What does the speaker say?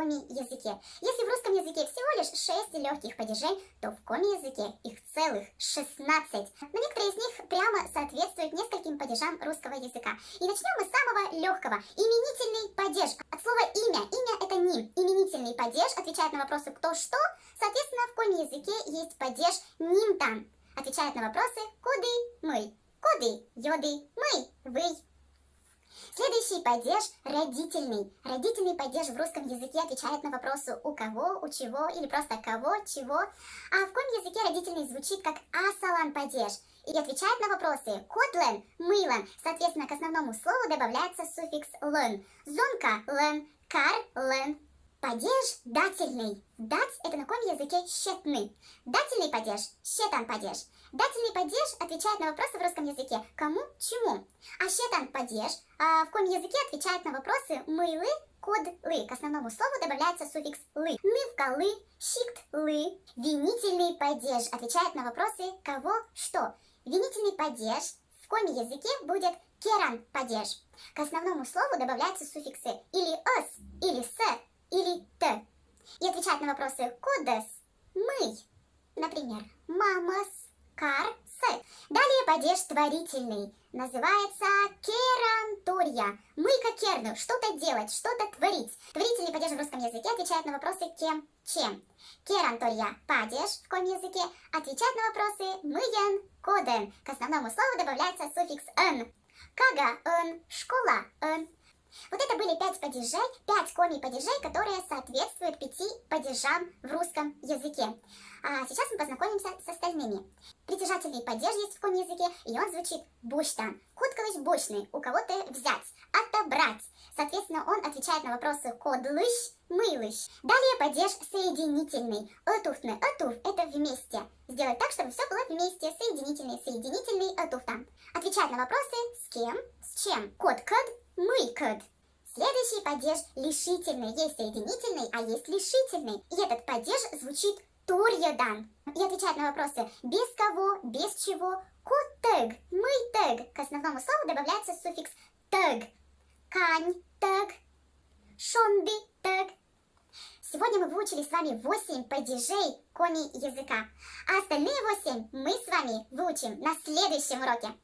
коми-языке. Если в русском языке всего лишь 6 легких падежей, то в коми-языке их целых 16. Но некоторые из них прямо соответствуют нескольким падежам русского языка. И начнем мы с самого легкого. Именительный падеж. От слова имя. Имя это ним. Именительный падеж отвечает на вопросы кто что. Соответственно, в коми-языке есть падеж нимтан. Отвечает на вопросы куды мы. Куды, йоды, мы, вы. Следующий падеж родительный. Родительный падеж в русском языке отвечает на вопросы у кого, у чего или просто кого, чего. А в коми-языке родительный звучит как асалан падеж и отвечает на вопросы котлен, мылан. Соответственно, к основному слову добавляется суффикс лен. Зонка лен, кар лен. Падеж дательный. Дать это на коми-языке щетны. Дательный падеж, щетан падеж. Дательный падеж отвечает на вопросы в русском языке кому, чему. А щетан падеж в коми-языке отвечает на вопросы мылы, кодлы. К основному слову добавляется суффикс лы. Нывкалы, щиктлы. Винительный падеж отвечает на вопросы кого, что. Винительный падеж в коми-языке будет керан падеж. К основному слову добавляются суффиксы или ос, или с, или т. И отвечает на вопросы кодес, мы. Например, мамас, кар, с. Далее падеж творительный. Называется керантория. Мы-ка керну. Что-то делать, что-то творить. Творительный падеж в русском языке отвечает на вопросы кем, чем. Керантория падеж в коми-языке отвечает на вопросы мыен, коден. К основному слову добавляется суффикс н. Кага, н, школа, н. Вот это были 5 падежей, 5 коми-падежей, которые соответствуют 5 падежам в русском языке. А сейчас мы познакомимся с остальными. Притяжательный падеж есть в коми-языке, и он звучит буштан. Куткалыш бушный, у кого-то взять, отобрать. Соответственно, он отвечает на вопросы кодлыш, мылыш. Далее падеж соединительный. Отуфтны, отуф – это вместе. Сделать так, чтобы все было вместе. Соединительный, отуфтан. Отвечает на вопросы с кем, с чем. Код, код. Мыкад. Следующий падеж лишительный. Есть соединительный, а есть лишительный. И этот падеж звучит турьядан. И отвечает на вопросы без кого, без чего. Кутег, мытег. К основному слову добавляется суффикс тег. Кань, тег. Шонды, тег. Сегодня мы выучили с вами 8 падежей коми-языка. А остальные 8 мы с вами выучим на следующем уроке.